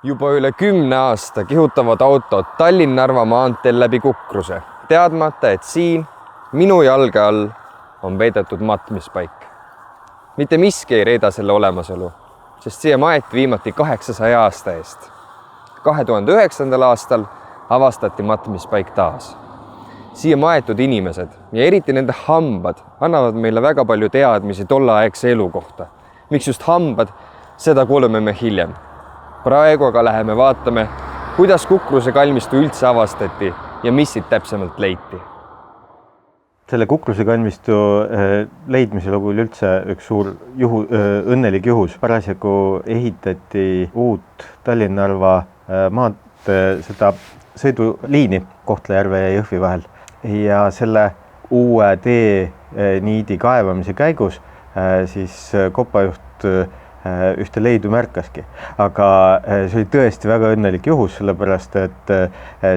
Juba üle 10 aasta kihutavad autod Tallinn-Narva maanteel läbi Kukruse, teadmata, et siin minu jalge all on peidetud matmispaik. Mitte miski ei reeda selle olemasolu, sest siia maeti viimati 800 aasta eest. 2009. aastal avastati matmispaik taas. Siia maetud inimesed ja eriti nende hambad annavad meile väga palju teadmisi tolleaegse elu kohta. Miks just hambad, seda kuuleme me hiljem. Praegu aga läheme vaatame, kuidas Kukruse kalmistu üldse avastati ja mis siit täpsemalt leiti. Selle Kukruse kalmistu leidmise lugu oli üldse üks suur õnnelik juhus. Parasjagu ehitati uut Tallinn-Narva maant seda sõiduliini Kohtla-Järve ja Jõhvi vahel. Ja selle uue teeniidi kaevamise käigus siis kopajuht ühte leidu märkaski. Aga see oli tõesti väga õnnelik juhus, sellepärast et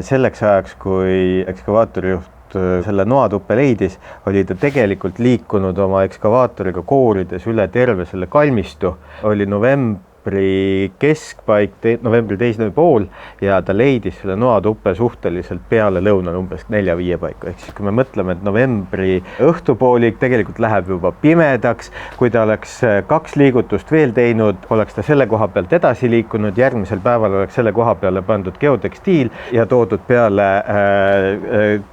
selleks ajaks, kui ekskavaatorijuht selle noatuppe leidis, oli ta tegelikult liikunud oma ekskavaatoriga koorides üle terve selle kalmistu. Oli novembri keskpaik, novembri teine pool ja ta leidis selle noatuppe suhteliselt peale lõunal umbes 4-5 paiku. Ehk siis kui me mõtleme, et novembri õhtupoolik tegelikult läheb juba pimedaks, kui ta oleks 2 liigutust veel teinud, oleks ta selle koha pealt edasi liikunud, järgmisel päeval oleks selle koha peale pandud geotekstiil ja toodud peale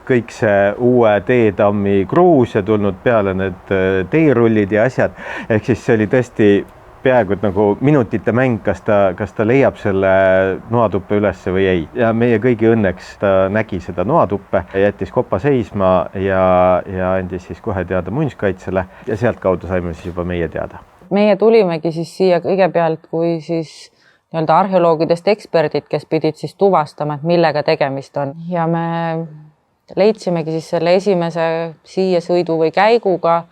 kõik see uue teetammi kruus ja tulnud peale need teerullid ja asjad. Ehk siis see oli tõesti peaaegu et nagu minutite mäng, kas ta leiab selle noatuppe ülesse või ei. Ja meie kõigi õnneks ta nägi seda noatuppe, jättis kopa seisma ja andis siis kohe teada muinsuskaitsele ja sealt kaudu saime siis juba meie teada. Meie tulimegi siis siia kõigepealt kui siis nii-öelda arheoloogidest eksperdid, kes pidid siis tuvastama, et millega tegemist on. Ja me leidsimegi siis selle esimese siia sõidu või käiguga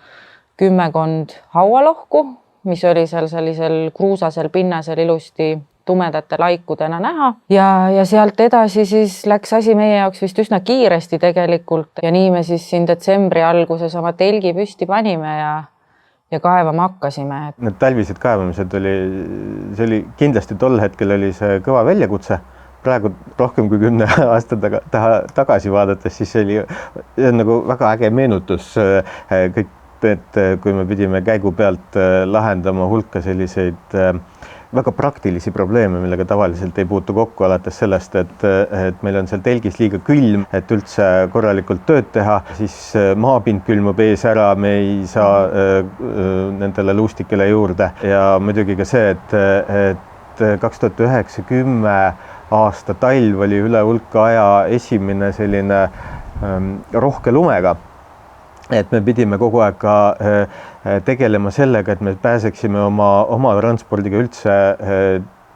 10 haualohku, mis oli seal sellisel kruusasel pinnasel ilusti tumedate laikudena näha. Ja sealt edasi siis läks asi meie jaoks vist üsna kiiresti tegelikult. Ja nii me siis siin detsembri alguses oma telgi püsti panime ja kaevama hakkasime. Need talvised kaevamised see oli kindlasti tol hetkel oli see kõva väljakutse. Praegu rohkem kui 10 aasta tagasi vaadates, siis see on nagu väga äge meenutus kõik. Et kui me pidime käigu pealt lahendama hulka selliseid väga praktilisi probleeme, millega tavaliselt ei puutu kokku alates sellest, et meil on seal telgis liiga külm, et üldse korralikult tööd teha, siis maapind külmub ees ära, me ei saa nendele luustikele juurde ja muidugi ka see, et 2009-10 aasta talv oli üle hulka aja esimene selline rohke lumega. Et me pidime kogu aeg tegelema sellega, et me pääseksime oma transpordiga üldse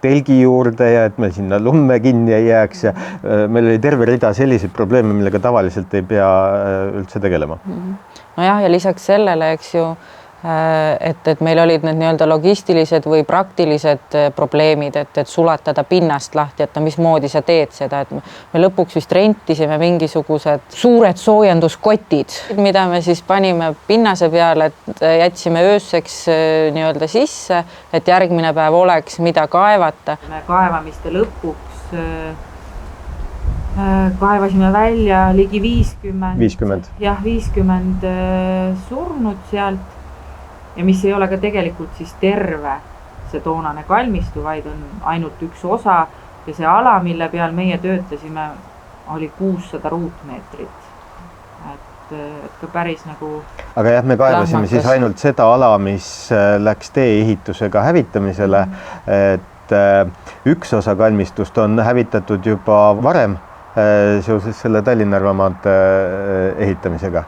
telgi juurde ja et meil sinna lumme kinni ei jääks ja meil oli terve rida selliseid probleeme, millega tavaliselt ei pea üldse tegelema. Nojah, ja lisaks sellele, eks ju, et meil olid need nii-öelda logistilised või praktilised probleemid, et sulatada pinnast lahti, et mismoodi sa teed seda, et me lõpuks vist rentisime mingisugused suured soojenduskotid, mida me siis panime pinnase peale, et jätsime ööseks nii-öelda sisse, et järgmine päev oleks mida kaevata. Me kaevamiste lõpuks kaevasime välja ligi 50 surnud sealt. Ja mis ei ole ka tegelikult siis terve see toonane kalmistu, vaid on ainult üks osa ja see ala, mille peal meie töötasime, oli 600 ruutmeetrit. Et ka päris nagu... Aga jah, me kaevasime siis ainult seda ala, mis läks tee-ehitusega hävitamisele, et üks osa kalmistust on hävitatud juba varem seoses selle Tallinn-Narva maantee ehitamisega.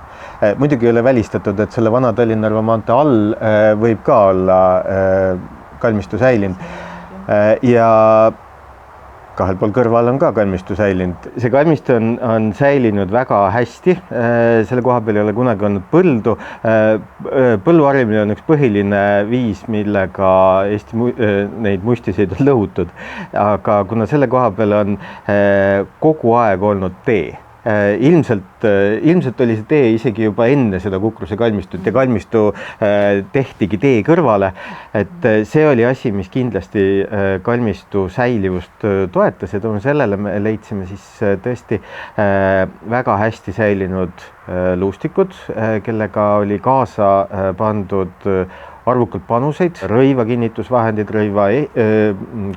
Muidugi ei ole välistatud, et selle vana Tallinn-Narva maantee all võib ka olla kalmistu säilinud. Ja kahel pool kõrval on ka kalmistu säilinud. See kalmistu on säilinud väga hästi. Selle koha peal ei ole kunagi olnud põldu. Põlluharimine on üks põhiline viis, millega Eesti neid muistiseid on lõhutud. Aga kuna selle koha peal on kogu aeg olnud tee, ilmselt oli see tee isegi juba enne seda kukruse kalmistut ja kalmistu tehtigi tee kõrvale, et see oli asi, mis kindlasti kalmistu säilivust toetas ja tänu sellele me leidsime siis tõesti väga hästi säilinud luustikud, kellega oli kaasa pandud arvukalt panuseid, rõiva kinnitusvahendeid, rõiva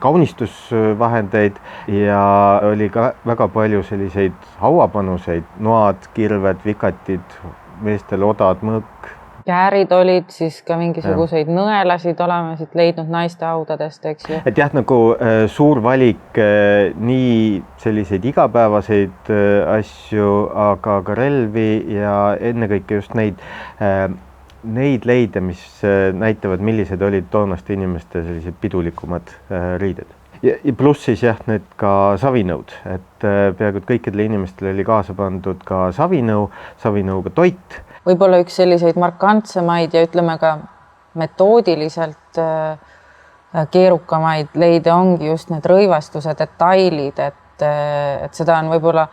kaunistusvahendeid ja oli ka väga palju selliseid hauapanuseid, noad, kirved, vikatid, meestel odad, mõõk. Käärid olid, siis ka mingisuguseid nõelasid oleme siit leidnud naiste haudadest, eks ju. Et jah, nagu suur valik nii selliseid igapäevaseid asju, aga ka relvi ja ennekõike just neid leide, mis näitavad, millised olid toonaste inimeste sellised pidulikumad riided. Ja pluss siis jah, need ka savinõud, et peaaegu kõikidele inimestele oli kaasa pandud ka savinõuga toit. Võib-olla üks selliseid markantsemaid ja ütleme ka metoodiliselt keerukamaid leide ongi just need rõivastuse detailid, et seda on võib-olla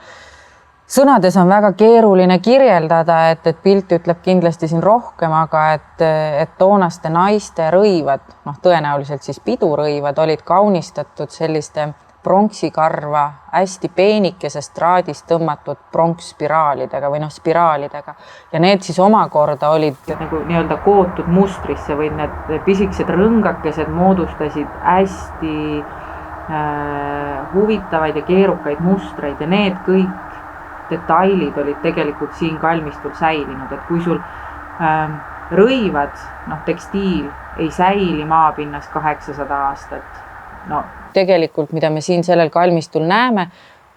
sõnades on väga keeruline kirjeldada, et pilt ütleb kindlasti siin rohkem, aga et toonaste naiste rõivad, tõenäoliselt siis pidurõivad olid kaunistatud selliste pronksikarva hästi peenikesest traadist tõmmatud pronksspiraalidega või spiraalidega. Ja need siis omakorda olid nagu nii-öelda kootud mustrisse või need pisikesed rõngakesed moodustasid hästi huvitavaid ja keerukaid mustreid ja need kõik detailid olid tegelikult siin kalmistul säilinud, et kui sul rõivad, tekstiil ei säili maapinnas 800 aastat. Tegelikult, mida me siin sellel kalmistul näeme,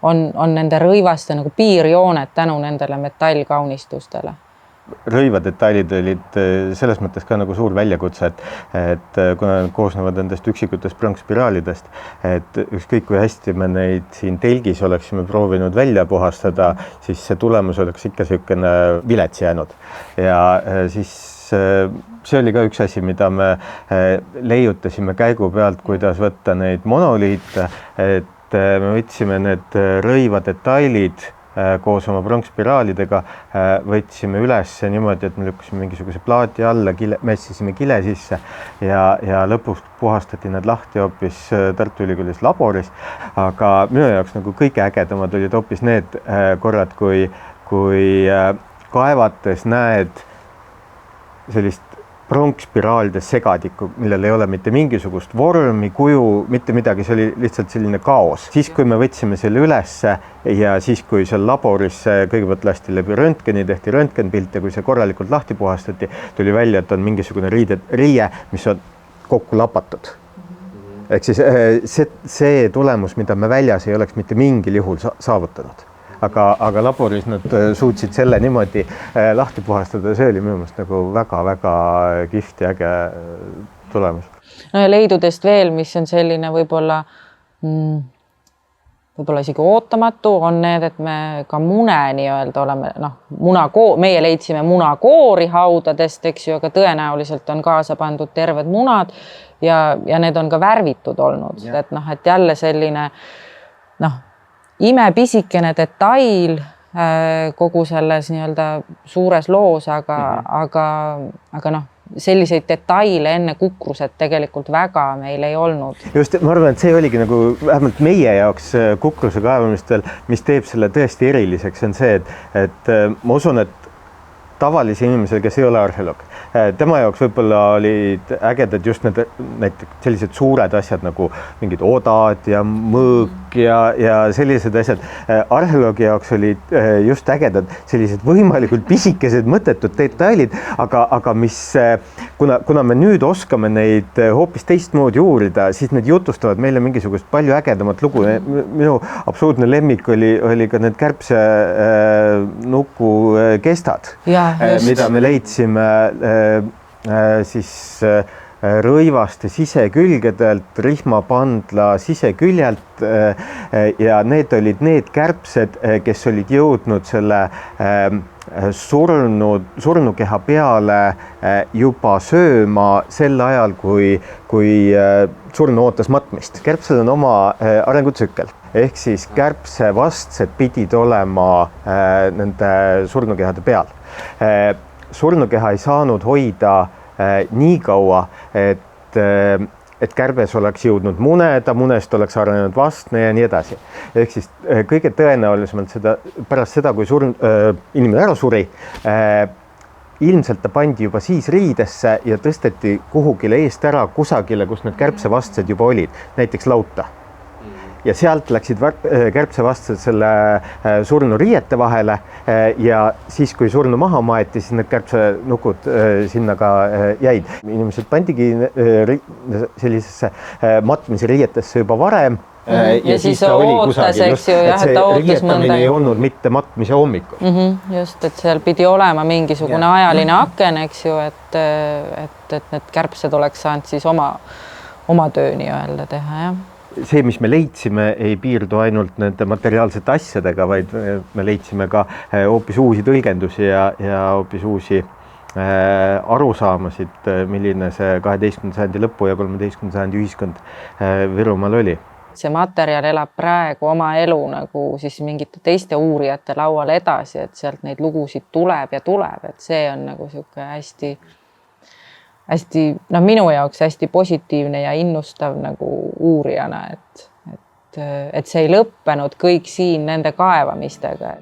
on nende rõivaste nagu piirjooned tänu nendele metallkaunistustele. Rõivadetailid olid selles mõttes ka nagu suur väljakutse, et kuna nad koosnevad nendest üksikutest pronksspiraalidest, et ükskõik kui hästi me neid siin telgis oleksime proovinud välja puhastada, siis see tulemus oleks ikka selline vilets jäänud. Ja siis see oli ka üks asi, mida me leiutasime käigu pealt, kuidas võtta neid monoliite, et me võtsime need rõivadetailid koos oma pronksspiraalidega, võtsime üles niimoodi, et me lükkasime mingisuguse plaati alla, mässisime kile sisse ja lõpuks puhastati need lahti hoopis Tartu Ülikoolis laboris. Aga minu jaoks nagu kõige ägedamad olid hoopis need korrad, kui kaevates näed sellist pronksspiraalide segadikku, millel ei ole mitte mingisugust vormi, kuju, mitte midagi, see oli lihtsalt selline kaos. Siis, kui me võtsime selle ülesse ja siis, kui seal laboris kõigepealt lasti läbi röntgeni, tehti röntgenpilt ja kui see korralikult lahti puhastati, tuli välja, et on mingisugune riie, mis on kokku lapatud. Ehk siis see tulemus, mida me väljas ei oleks mitte mingil juhul saavutanud. Aga laboris nad suutsid selle niimoodi lahti puhastada, see oli minu meelest nagu väga-väga kihvt ja äge tulemus. Ja leidudest veel, mis on selline võib-olla isegi ootamatu, on need, et me ka mune nii-öelda oleme, meie leidsime munakoori haudadest, eks ju, aga tõenäoliselt on kaasa pandud terved munad ja need on ka värvitud olnud, et jälle selline imepisikene detail kogu selles nii-öelda suures loos, aga selliseid detaile enne kukruset tegelikult väga meil ei olnud. Just, ma arvan, et see oligi nagu vähemalt meie jaoks kukruse kaevamistel, mis teeb selle tõesti eriliseks, on see, et ma usun, et tavalise inimesel, kes ei ole arheoloog, tema jaoks võib-olla olid ägedad just need näiteks sellised suured asjad nagu mingid odad ja mõõk ja sellised asjad. Arheoloogi jaoks olid just ägedad sellised võimalikult pisikesed mõttetud detailid, aga mis, kuna me nüüd oskame neid hoopis teistmoodi uurida, siis need jutustavad meile mingisugust palju ägedamat lugu. Minu absoluutne lemmik oli ka need kärbse nuku kestad, mida me leidsime siis rõivaste sisekülgedelt, rihmapandla siseküljelt ja need olid need kärbsed, kes olid jõudnud selle surnukeha peale juba sööma sel ajal, kui surnu ootas matmist. Kärbsel on oma arengutsükkel ehk siis kärbsevastsed pidid olema nende surnukehade peal. Surnukeha ei saanud hoida nii kaua, et kärbes oleks jõudnud muneda, munest oleks arenenud vastne ja nii edasi. Ehk siis kõige tõenäolisemalt pärast seda, kui inimene ära suri, ilmselt ta pandi juba siis riidesse ja tõsteti kuhugile eest ära kusagile, kus need kärbsevastsed juba olid, näiteks lauta. Ja sealt läksid kärbsevastsed selle surnu riiete vahele ja siis, kui surnu maha maeti, siis need kärbsenukud sinna ka jäid. Inimesed pandigi sellisesse matmise riietesse juba varem. Ja siis ta ootas, eks ju, jah, et ta ootas mõnda. Ei olnud mitte matmise hommikul. Just, et seal pidi olema mingisugune ajaline aken, eks ju, et need kärbsed oleks saanud siis oma töö nii-öelda teha, jah. See, mis me leidsime, ei piirdu ainult nende materiaalsete asjadega, vaid me leidsime ka hoopis uusi tõlgendusi ja hoopis uusi arusaamasid, milline see 12. sajandi lõpu ja 13. sajandi ühiskond Virumaal oli. See materjal elab praegu oma elu nagu siis mingite teiste uurijate laual edasi, et sealt neid lugusid tuleb, et see on nagu sihuke hästi, minu jaoks hästi positiivne ja innustav nagu uurijana, et see ei lõppenud kõik siin nende kaevamistega.